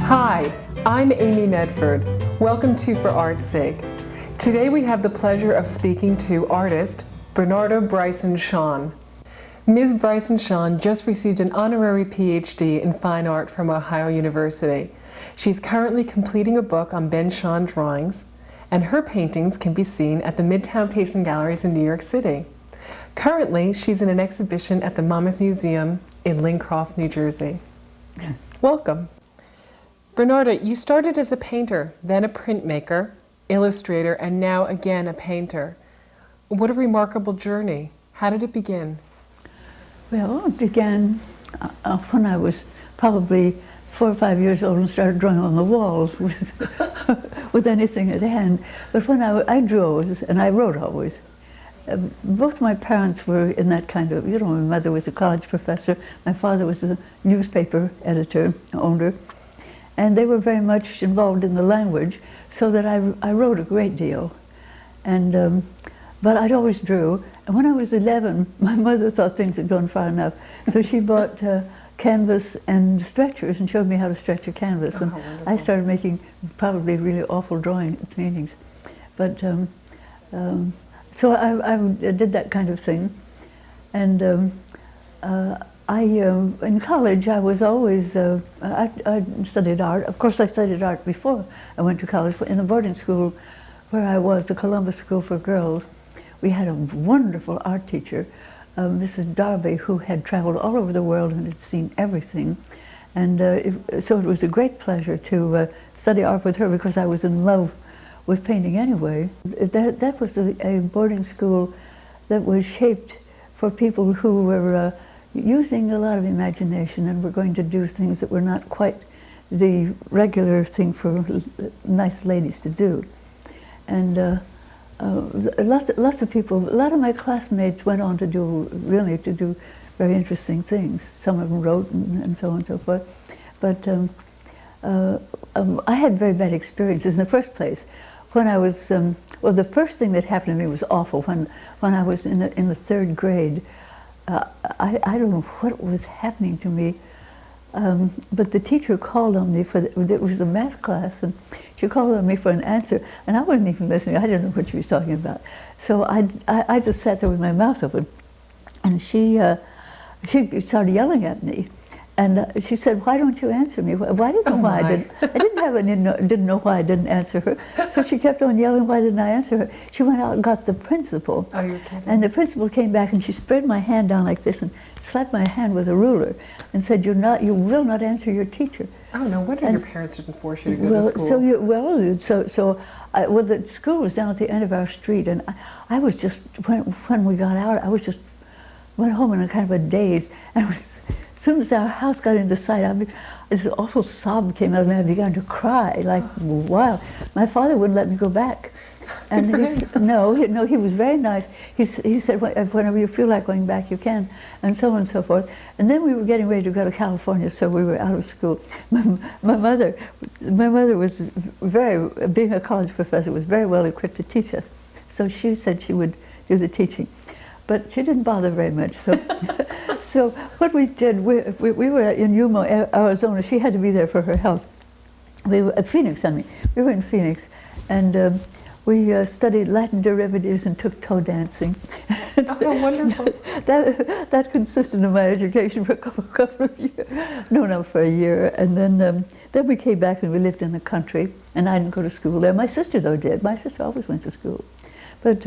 Hi, I'm Amy Medford. Welcome to For Art's Sake. Today we have the pleasure of speaking to artist Bernarda Bryson Shahn. Ms. Bryson Shahn just received an honorary PhD in fine art from Ohio University. She's currently completing a book on Ben Shahn drawings, and her paintings can be seen at the Midtown Payson Galleries in New York City. Currently, she's in an exhibition at the Monmouth Museum in Lincroft, New Jersey. Welcome. Bernarda, you started as a painter, then a printmaker, illustrator, and now again a painter. What a remarkable journey. How did it begin? Well, it began when I was probably 4 or 5 years old and started drawing on the walls with anything at hand. But when I drew always, and I wrote always. Both my parents were in that kind of, my mother was a college professor, my father was a newspaper editor, owner, and they were very much involved in the language, so that I wrote a great deal. And but I'd always drew. And when I was 11, my mother thought things had gone far enough, so she bought canvas and stretchers and showed me how to stretch a canvas. And I started making probably really awful paintings. But so I did that kind of thing. And in college, I was always, I studied art. Of course, I studied art before I went to college. In the boarding school where I was, the Columbus School for Girls, we had a wonderful art teacher, Mrs. Darby, who had traveled all over the world and had seen everything. And so it was a great pleasure to study art with her, because I was in love with painting anyway. That was a boarding school that was shaped for people who were using a lot of imagination and were going to do things that were not quite the regular thing for nice ladies to do. And lots of people, a lot of my classmates went on to do very interesting things. Some of them wrote and so on and so forth. But I had very bad experiences in the first place. When I was, well, the first thing that happened to me was awful. When I was in the 3rd grade, I don't know what was happening to me, but the teacher called on me it was a math class, and she called on me for an answer, and I wasn't even listening. I didn't know what she was talking about. So I just sat there with my mouth open, and she started yelling at me. And she said, "Why don't you answer me?" Well, I didn't know why I didn't. I didn't know why I didn't answer her. So she kept on yelling, "Why didn't I answer her?" She went out and got the principal. Oh, you're kidding. And the principal came back and she spread my hand down like this and slapped my hand with a ruler and said, "You will not answer your teacher." Oh, no wonder your parents didn't force you to go to school. Well, the school was down at the end of our street, and I was just, when we got out, I was just, went home in a kind of a daze. And as soon as our house got into sight, this awful sob came out of me. I began to cry like wild. My father wouldn't let me go back. And he was very nice. He said, "Whenever you feel like going back, you can," and so on and so forth. And then we were getting ready to go to California, so we were out of school. My mother was being a college professor, was very well equipped to teach us. So she said she would do the teaching, but she didn't bother very much. So, so what we did, we were in Yuma, Arizona. She had to be there for her health. We were at Phoenix. We were in Phoenix, and we studied Latin derivatives and took toe dancing. Oh, wonderful. That consisted of my education for a couple of years. No, for a year. And then we came back and we lived in the country, and I didn't go to school there. My sister, though, did. My sister always went to school. But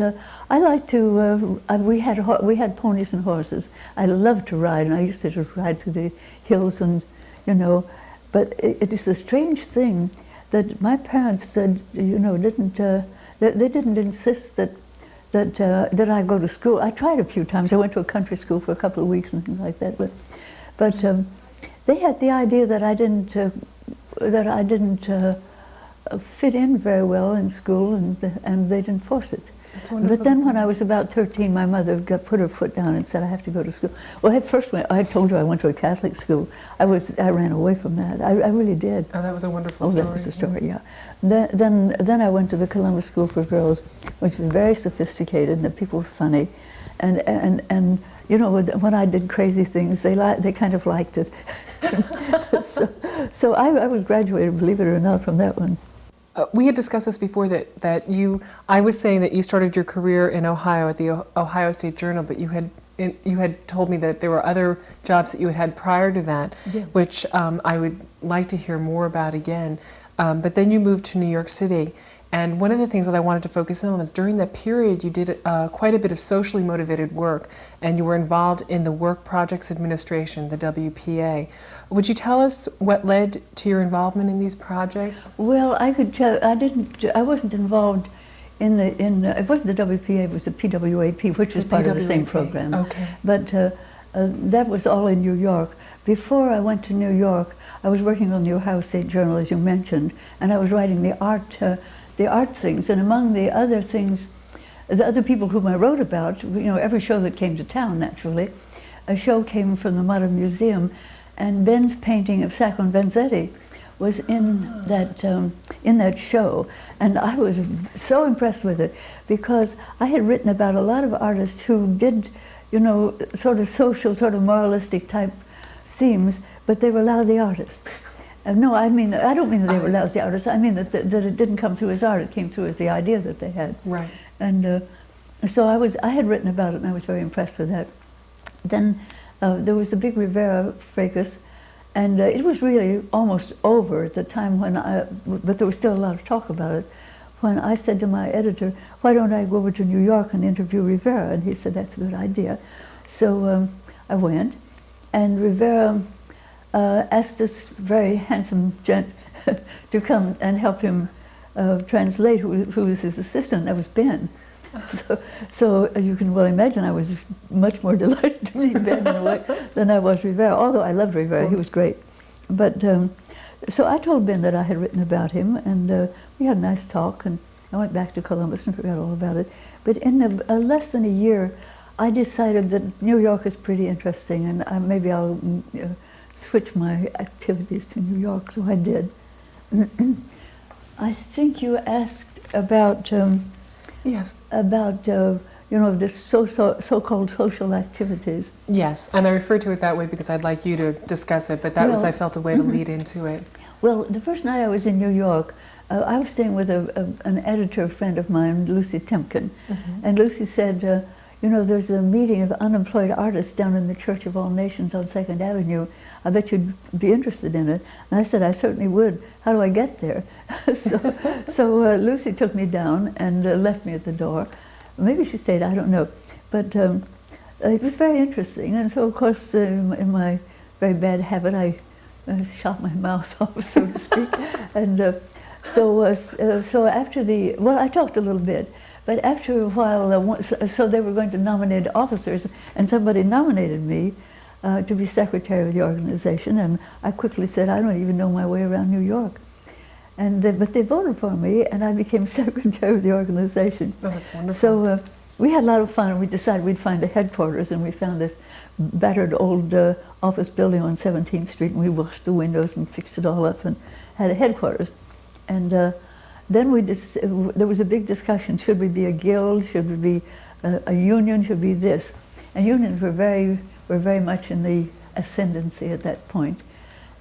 I like to, we had ponies and horses. I loved to ride, and I used to just ride through the hills and, but it is a strange thing that my parents said, they didn't insist that I go to school. I tried a few times. I went to a country school for a couple of weeks and things like that. But they had the idea that I didn't fit in very well in school, and they didn't force it. But then when I was about 13, my mother put her foot down and said, "I have to go to school." Well, at first, when I told her I went to a Catholic school, I ran away from that. I really did. Oh, that was a wonderful story. Oh, that was a story, yeah. Then I went to the Columbus School for Girls, which was very sophisticated, and the people were funny. And you know, when I did crazy things, they kind of liked it. so I was graduated, believe it or not, from that one. We had discussed this before, I was saying that you started your career in Ohio at the Ohio State Journal, but you had told me that there were other jobs that you had had prior to that, Yeah. which I would like to hear more about again. But then you moved to New York City. And one of the things that I wanted to focus on is during that period you did quite a bit of socially motivated work, and you were involved in the Work Projects Administration, the WPA. Would you tell us what led to your involvement in these projects? Well, I could tell. I wasn't involved in it wasn't the WPA, it was the PWAP, which was part of the same program. Okay. But that was all in New York. Before I went to New York, I was working on the Ohio State Journal, as you mentioned, and I was writing the art things. And among the other things, the other people whom I wrote about, you know, every show that came to town, naturally, a show came from the Modern Museum, and Ben's painting of Sacco and Vanzetti was in that show, and I was so impressed with it because I had written about a lot of artists who did, you know, sort of social, sort of moralistic type themes, but they were lousy artists. No, I mean, I don't mean that they were lousy artists. I mean that it didn't come through as art; it came through as the idea that they had. Right. And so I had written about it, and I was very impressed with that. Then there was the big Rivera fracas, and it was really almost over at the time but there was still a lot of talk about it, when I said to my editor, why don't I go over to New York and interview Rivera? And he said, that's a good idea. So I went, and Rivera asked this very handsome gent to come and help him translate, who was his assistant. That was Ben. So you can well imagine I was much more delighted to meet Ben in a way than I was Rivera, although I loved Rivera, he was great. But so I told Ben that I had written about him, and we had a nice talk, and I went back to Columbus and forgot all about it. But in less than a year, I decided that New York is pretty interesting, and maybe I'll switch my activities to New York, so I did. I think you asked about yes, about you know, the so-called social activities. Yes, and I refer to it that way because I'd like you to discuss it, but that was, I felt, a way to lead into it. Well, the first night I was in New York, I was staying with an editor friend of mine, Lucy Temkin, and Lucy said, you know, there's a meeting of unemployed artists down in the Church of All Nations on 2nd Avenue. I bet you'd be interested in it. And I said, I certainly would. How do I get there? so Lucy took me down and left me at the door. Maybe she stayed, I don't know. But it was very interesting. And so, of course, in my very bad habit, I shot my mouth off, so to speak. And so after I talked a little bit. But after a while, so they were going to nominate officers, and somebody nominated me to be secretary of the organization, and I quickly said, I don't even know my way around New York. But they voted for me, and I became secretary of the organization. Oh, that's wonderful. So we had a lot of fun, and we decided we'd find a headquarters, and we found this battered old office building on 17th Street, and we washed the windows and fixed it all up and had a headquarters. And then there was a big discussion, should we be a guild, should we be a union, should we be this? And unions were very much in the ascendancy at that point.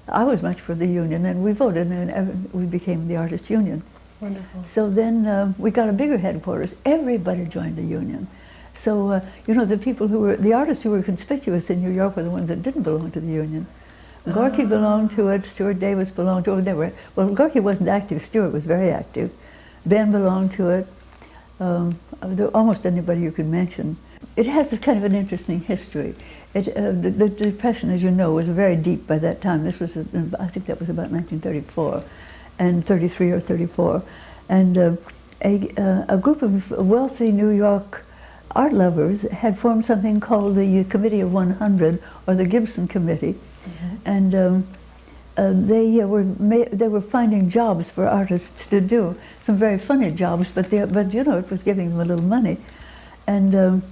I was much for the union, and we voted, and we became the Artists' Union. Wonderful. So then we got a bigger headquarters. Everybody joined the union. So, you know, the artists who were conspicuous in New York were the ones that didn't belong to the union. Gorky belonged to it, Stuart Davis belonged to it, well, Gorky wasn't active, Stuart was very active. Ben belonged to it, almost anybody you could mention. It has a kind of an interesting history. The Depression, as you know, was very deep by that time. This was, I think that was about 1934, and 33 or 34. And a group of wealthy New York art lovers had formed something called the Committee of 100, or the Gibson Committee. And they were finding jobs for artists to do, some very funny jobs, but you know, it was giving them a little money. And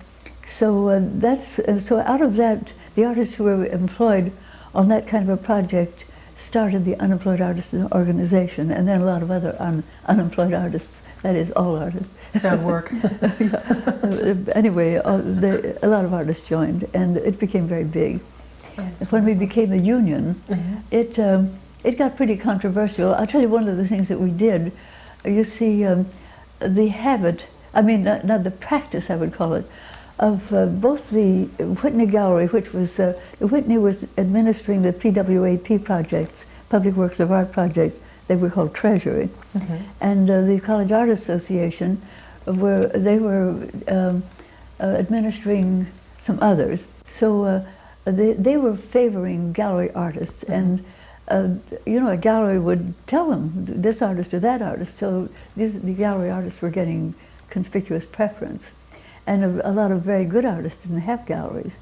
so out of that, the artists who were employed on that kind of a project started the Unemployed Artists Organization, and then a lot of other unemployed artists, that is, all artists, Found work. Anyway, a lot of artists joined, and it became very big. When we became a union, it got pretty controversial. I'll tell you one of the things that we did. You see, the habit, I mean, not the practice, I would call it, of both the Whitney Gallery, which was, Whitney was administering the PWAP projects, Public Works of Art project, they were called Treasury, and the College Art Association, they were administering some others. So they were favoring gallery artists, and you know, a gallery would tell them this artist or that artist. So the gallery artists were getting conspicuous preference, and a lot of very good artists didn't have galleries,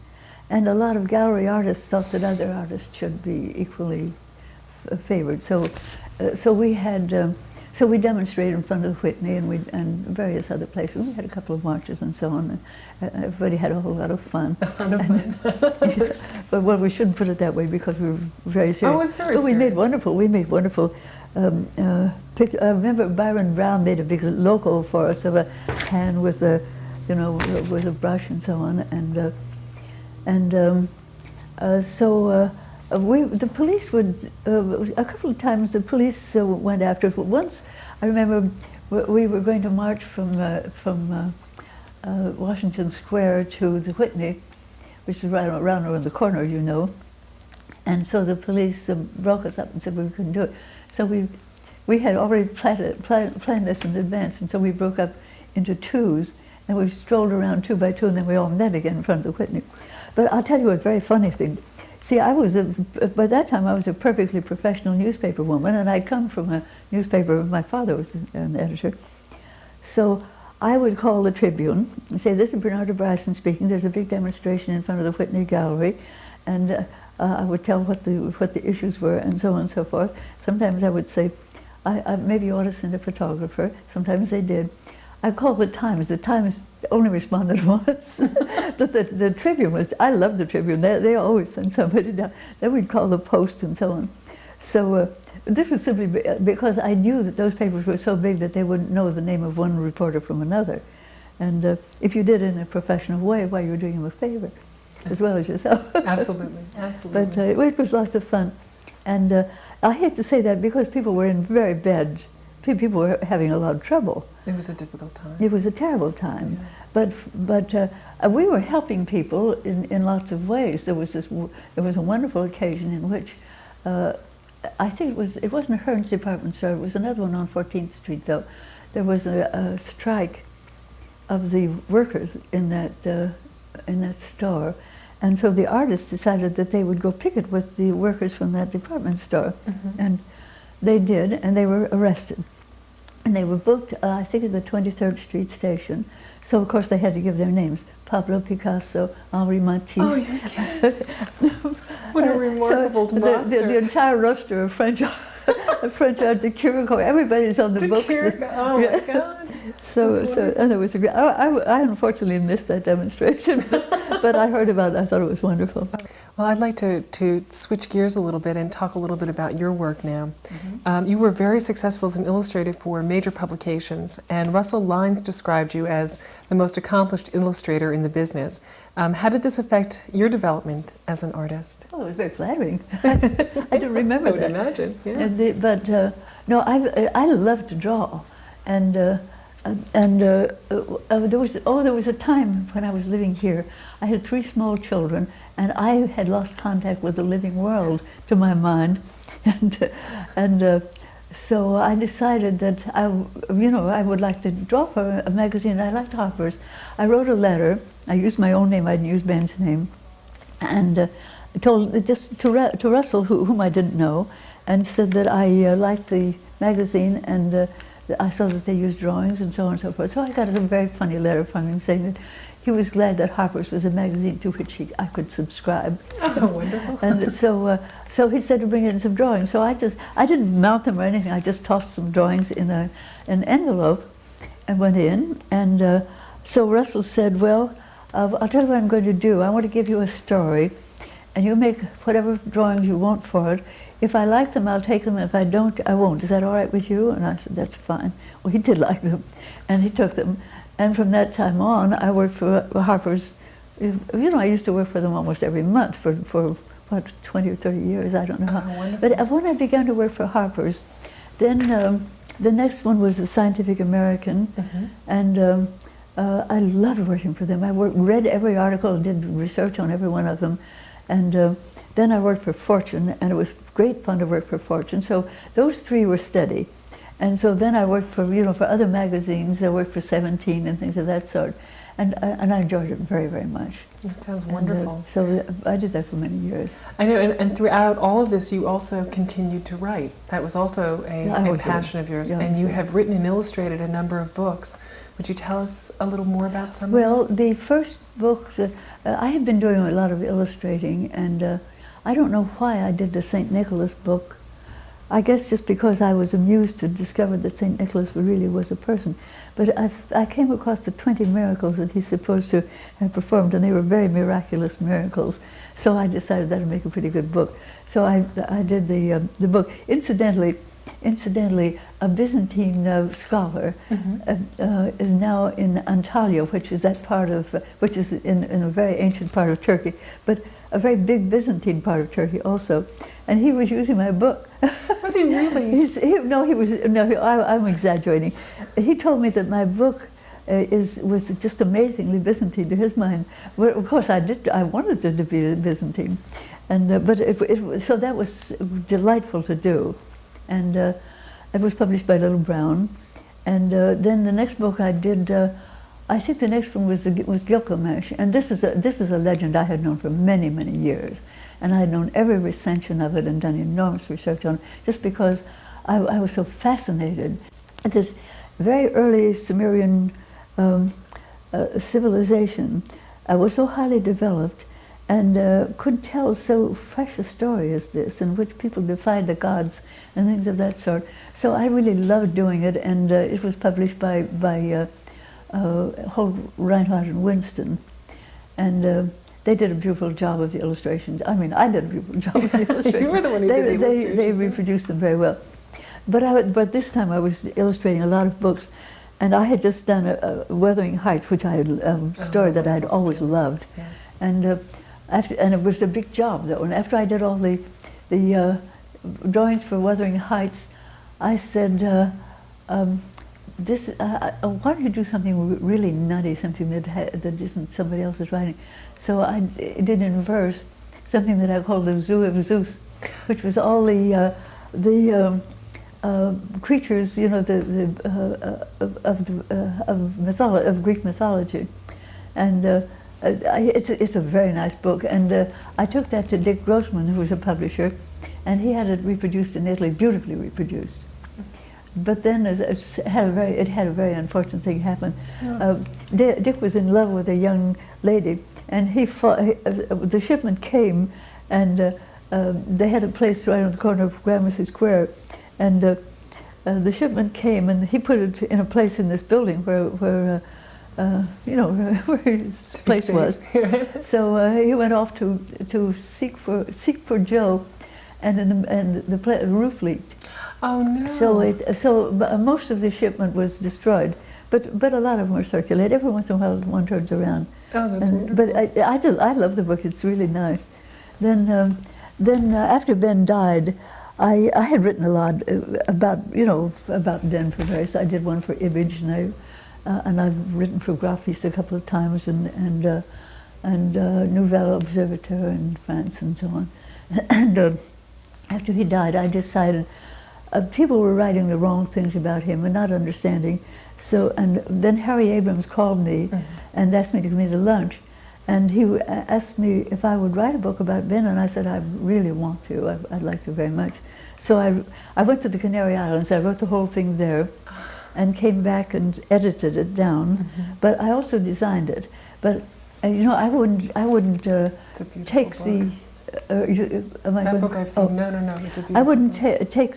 and a lot of gallery artists thought that other artists should be equally favored. So we had. So we demonstrated in front of Whitney and various other places. We had a couple of marches and so on. And everybody had a whole lot of fun. But well, we shouldn't put it that way because we were very serious. Oh, it was very but serious. We made wonderful. I remember Byron Brown made a big logo for us of a hand with a, you know, with a brush and so on. The police would, a couple of times the police went after us. Once, I remember we were going to march from Washington Square to the Whitney, which is right around the corner, you know. And so the police broke us up and said we couldn't do it. So we had already planned this in advance, and so we broke up into twos, and we strolled around 2 by 2, and then we all met again in front of the Whitney. But I'll tell you a very funny thing. See, by that time I was a perfectly professional newspaper woman, and I'd come from a newspaper, my father was an editor. So I would call the Tribune and say, this is Bernarda Bryson speaking, there's a big demonstration in front of the Whitney Gallery, and I would tell what the issues were and so on and so forth. Sometimes I would say, maybe you ought to send a photographer. Sometimes they did. I called the Times. The Times only responded once. But the Tribune was, I loved the Tribune. They always sent somebody down. Then we'd call the Post and so on. So this was simply because I knew that those papers were so big that they wouldn't know the name of one reporter from another. And if you did it in a professional way, why, you were doing them a favor, as well as yourself. Absolutely, absolutely. But it was lots of fun. And I hate to say that because people were in very bad, people were having a lot of trouble. It was a difficult time. It was a terrible time. Yeah. But we were helping people in lots of ways. There was a wonderful occasion in which, I think it wasn't a Hearns department store, it was another one on 14th Street though. There was a strike of the workers in that store. And so the artists decided that they would go picket with the workers from that department store. And they did, and they were arrested. And they were booked, I think, at the 23rd Street station. So, of course, they had to give their names. Pablo Picasso, Henri Matisse. Oh, you're kidding. What a remarkable roster. The entire roster of French art, the Curico, everybody's on the books. Oh, my God. And it was I unfortunately missed that demonstration, but I heard about it. I thought it was wonderful. Well, I'd like to switch gears a little bit and talk a little bit about your work now. You were very successful as an illustrator for major publications, and Russell Lines described you as the most accomplished illustrator in the business. How did this affect your development as an artist? Oh, it was very flattering. I didn't remember that. I would imagine, yeah. But no, I love to draw, and there was a time when I was living here. I had 3 small children, and I had lost contact with the living world, to my mind, and so I decided that I would like to draw for a magazine. I liked Harper's. I wrote a letter. I used my own name. I didn't use Ben's name, and told just to Russell, whom I didn't know, and said that I liked the magazine, and I saw that they used drawings and so on and so forth. So I got a very funny letter from him saying that he was glad that Harper's was a magazine to which I could subscribe. Oh, wonderful. And so he said to bring in some drawings. So I didn't mount them or anything. I just tossed some drawings in an envelope and went in. And so Russell said, well, I'll tell you what I'm going to do. I want to give you a story. and you make whatever drawings you want for it. If I like them, I'll take them. If I don't, I won't. Is that all right with you? And I said, that's fine. Well, he did like them, and he took them. And from that time on, I worked for Harper's. You know, I used to work for them almost every month for what, 20 or 30 years, I don't know how. Wonderful. But when I began to work for Harper's, then the next one was the Scientific American, and I loved working for them. I read every article and did research on every one of them. And then I worked for Fortune, and it was great fun to work for Fortune. So those three were steady. And so then I worked for, you know, for other magazines. I worked for 17 and things of that sort. And I enjoyed it very, very much. That sounds wonderful. So I did that for many years. I know, and throughout all of this, you also continued to write. That was also a passion of yours. Yeah, and you have written and illustrated a number of books. Would you tell us a little more about some of them? Well, the first book, I had been doing a lot of illustrating, and I don't know why I did the St. Nicholas book. I guess just because I was amused to discover that St. Nicholas really was a person. But I came across the 20 miracles that he's supposed to have performed, and they were very miraculous miracles. So I decided that would make a pretty good book. So I did the book. Incidentally, a Byzantine scholar is now in Antalya, which is that part of, which is in a very ancient part of Turkey, but a very big Byzantine part of Turkey also. And he was using my book. Was he really? I'm exaggerating. He told me that my book was just amazingly Byzantine to his mind. Well, of course, I wanted it to be Byzantine, and but so that was delightful to do, and it was published by Little Brown, and then the next book I did. I think the next one was Gilgamesh, and this is a legend I had known for many, many years, and I had known every recension of it and done enormous research on it, just because I was so fascinated. This very early Sumerian civilization was so highly developed and could tell so fresh a story as this, in which people defied the gods and things of that sort. So I really loved doing it, and it was published by Holt, Reinhardt and Winston, and they did a beautiful job of the illustrations. I mean, I did a beautiful job of the illustrations. You were the one who did the illustrations. They reproduced them very well. But this time I was illustrating a lot of books, and I had just done a Wuthering Heights, which I had story that I had always loved. Yes. And it was a big job though. And after I did all the drawings for Wuthering Heights, I said, why don't you do something really nutty, something that isn't somebody else's writing? So I did in verse something that I called the Zoo of Zeus, which was all the creatures, you know, of Greek mythology, and it's a very nice book. And I took that to Dick Grossman, who was a publisher, and he had it reproduced in Italy, beautifully reproduced. But then it had a very unfortunate thing happen. Oh. Dick was in love with a young lady, and the shipment came, and they had a place right on the corner of Gramercy Square, and the shipment came, and he put it in a place in this building where you know, where his place was. So he went off to seek for Joe, and the roof leaked. Oh no! So most of the shipment was destroyed, but a lot of them were circulated. Every once in a while, one turns around. Oh, that's wonderful. But I love the book. It's really nice. Then after Ben died, I had written a lot about Denver various. I did one for Image, and I've written for Graphics a couple of times, and Nouvelle Observateur in France and so on. And after he died, I decided. People were writing the wrong things about him and not understanding. So, and then Harry Abrams called me and asked me to come in to lunch. And he asked me if I would write a book about Ben, and I said, I really want to. I'd like to very much. So I went to the Canary Islands. I wrote the whole thing there and came back and edited it down. But I also designed it. But, you know, I wouldn't take the... that book I've seen. No, it's a beautiful I wouldn't book. take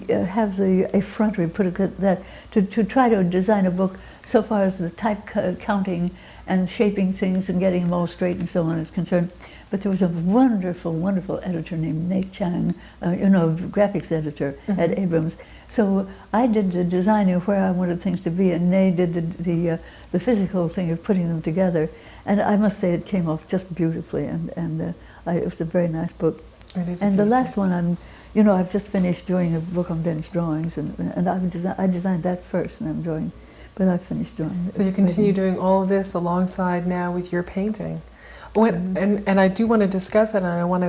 have the effrontery, put it that, to try to design a book so far as the type counting and shaping things and getting them all straight and so on is concerned. but there was a wonderful, wonderful editor named Nate Chang, graphics editor at Abrams. So I did the designing of where I wanted things to be, and Nate did the physical thing of putting them together. And I must say it came off just beautifully, and it was a very nice book. It is. And the last one, I've just finished doing a book on Ben's drawings, and I designed that first, and I'm drawing, but I finished doing it. So you continue doing all of this alongside now with your painting. And I do want to discuss that, and I want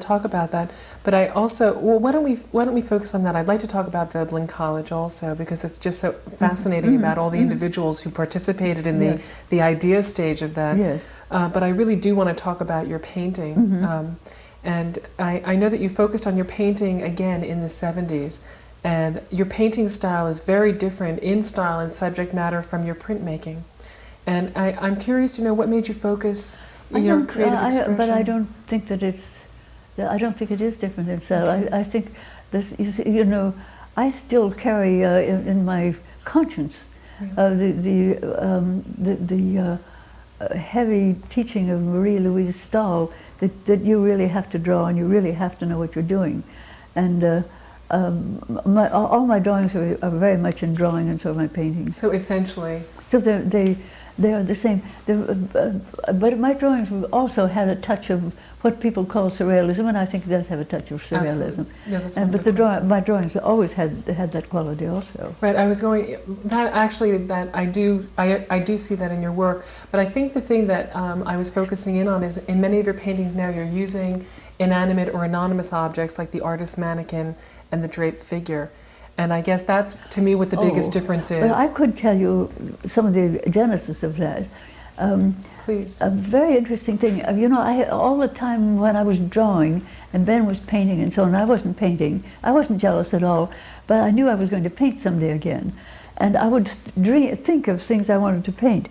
to talk about that. But I also, why don't we focus on that? I'd like to talk about Veblen College also, because it's just so fascinating about all the individuals who participated in the idea stage of that. Yes. But I really do want to talk about your painting. And I know that you focused on your painting again in the 70s, and your painting style is very different in style and subject matter from your printmaking. And I'm curious to know what made you focus your creative expression. But I don't think that I don't think it is different in style. Okay. I think this is, I still carry in my conscience the heavy teaching of Marie-Louise Stahl that you really have to draw and you really have to know what you're doing. And all my drawings are very much in drawing, and so are my paintings. So essentially. So they are the same. But my drawings also had a touch of what people call surrealism, and I think it does have a touch of surrealism. Yeah, that's but my drawings always had that quality also. Right. I was going that actually that I do see that in your work. But I think the thing that I was focusing in on is in many of your paintings now you're using inanimate or anonymous objects like the artist's mannequin and the draped figure. And I guess that's, to me, what the biggest difference is. Well, I could tell you some of the genesis of that. Please. A very interesting thing. All the time when I was drawing and Ben was painting and so on, I wasn't painting. I wasn't jealous at all, but I knew I was going to paint someday again. And I would think of things I wanted to paint.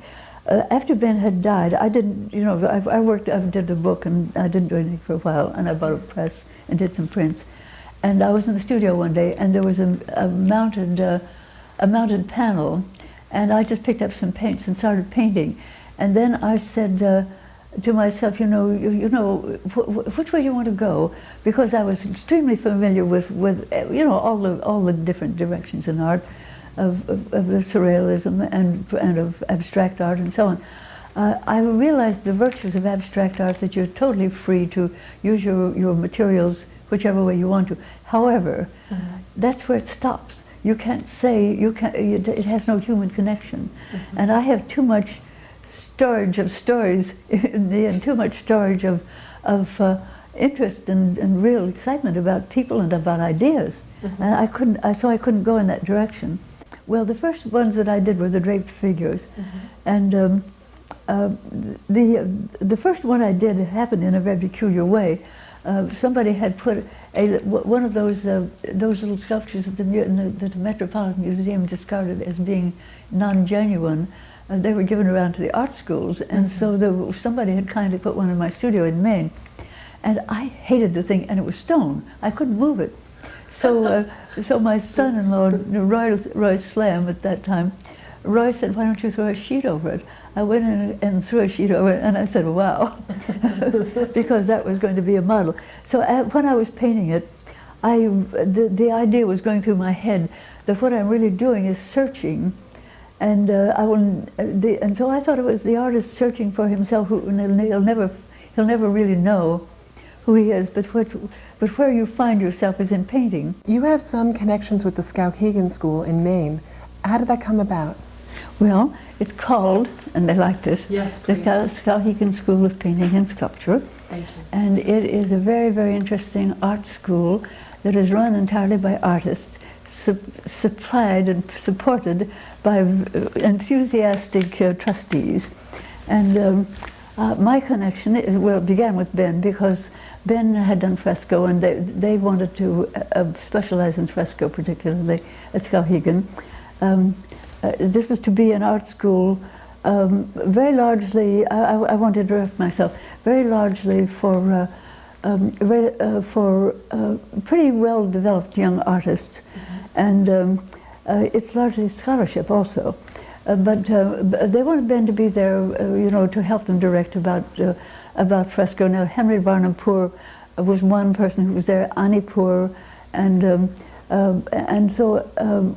After Ben had died, I didn't, I did the book and I didn't do anything for a while, and I bought a press and did some prints. And I was in the studio one day, and there was a mounted panel, and I just picked up some paints and started painting. And then I said to myself, which way do you want to go? Because I was extremely familiar with all the different directions in art, of the surrealism and of abstract art and so on. I realized the virtues of abstract art, that you're totally free to use your materials whichever way you want to. However, that's where it stops. You can't say, it has no human connection. And I have too much storage of stories and too much storage of interest and real excitement about people and about ideas. And so I couldn't go in that direction. Well, the first ones that I did were the draped figures. And the first one I did happened in a very peculiar way. Somebody had put one of those little sculptures that the Metropolitan Museum discarded as being non-genuine. They were given around to the art schools, and so somebody had kindly put one in my studio in Maine. And I hated the thing, and it was stone. I couldn't move it. So, so my son-in-law, Roy Slam at that time, Roy said, "Why don't you throw a sheet over it?" I went in and threw a sheet over it, and I said, "Wow," because that was going to be a model. So when I was painting it, the idea was going through my head that what I'm really doing is searching, and and so I thought it was the artist searching for himself, and he'll never really know who he is. But where you find yourself is in painting. You have some connections with the Skowhegan School in Maine. How did that come about? Well, it's called, and I like this, yes, the Skowhegan School of Painting and Sculpture. Thank you. And it is a very, very interesting art school that is run entirely by artists, supplied and supported by enthusiastic trustees. And my connection began with Ben, because Ben had done fresco, and they wanted to specialize in fresco, particularly at Skowhegan. This was to be an art school, very largely, I want to direct myself, very largely for pretty well-developed young artists. And it's largely scholarship also. But they wanted Ben to be there, to help them direct about about fresco. Now, Henry Varnum Poor was one person who was there, Annie Poor, and so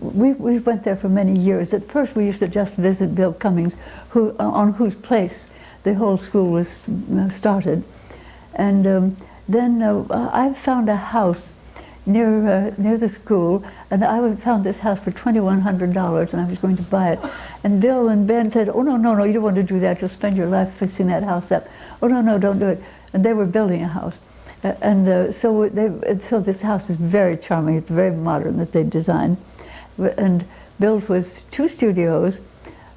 we went there for many years. At first, we used to just visit Bill Cummings, on whose place the whole school was started. And then I found a house near the school, and I found this house for $2,100, and I was going to buy it. And Bill and Ben said, "Oh, no, you don't want to do that. You'll spend your life fixing that house up. Oh, no, don't do it." And they were building a house. So this house is very charming. It's very modern that they designed, and built with 2 studios,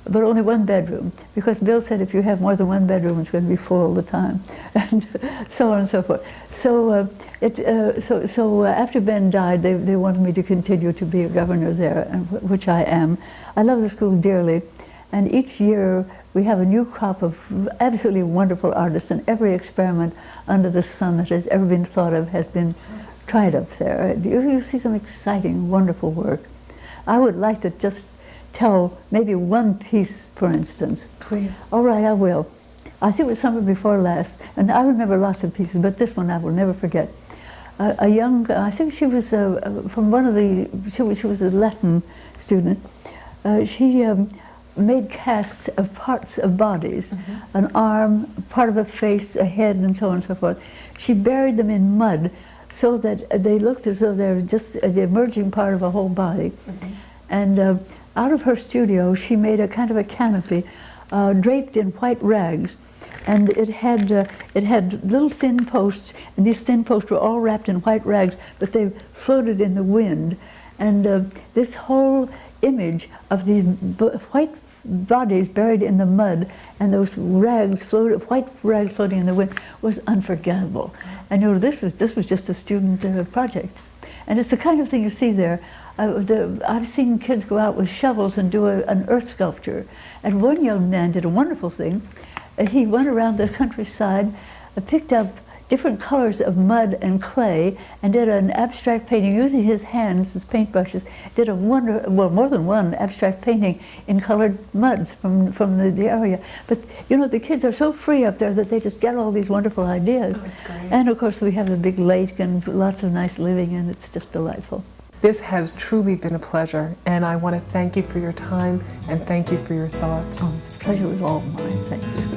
but only 1 bedroom, because Bill said if you have more than 1 bedroom, it's going to be full all the time, and so on and so forth. So after Ben died, they wanted me to continue to be a governor there, which I am. I love the school dearly, and each year we have a new crop of absolutely wonderful artists, and every experiment under the sun that has ever been thought of has been tried up there. You see some exciting, wonderful work. I would like to just tell maybe one piece, for instance. Please. All right, I will. I think it was summer before last, and I remember lots of pieces, but this one I will never forget. A young, I think she was from one of the, she was a Latin student. She made casts of parts of bodies, an arm, part of a face, a head, and so on and so forth. She buried them in mud so that they looked as though they were just the emerging part of a whole body. And out of her studio, she made a kind of a canopy draped in white rags, and it had little thin posts, and these thin posts were all wrapped in white rags, but they floated in the wind. And this whole image of these white bodies buried in the mud, and those rags white rags floating in the wind, was unforgettable. And you know, this was just a student project, and it's the kind of thing you see there. I've seen kids go out with shovels and do an earth sculpture. And one young man did a wonderful thing. He went around the countryside, picked up different colors of mud and clay, and did an abstract painting using his hands as paintbrushes. Did more than one abstract painting in colored muds from the area. But you know, the kids are so free up there that they just get all these wonderful ideas. Oh, that's great. And of course, we have a big lake and lots of nice living, and it's just delightful. This has truly been a pleasure, and I want to thank you for your time and thank you for your thoughts. Oh, the pleasure was all mine. Thank you.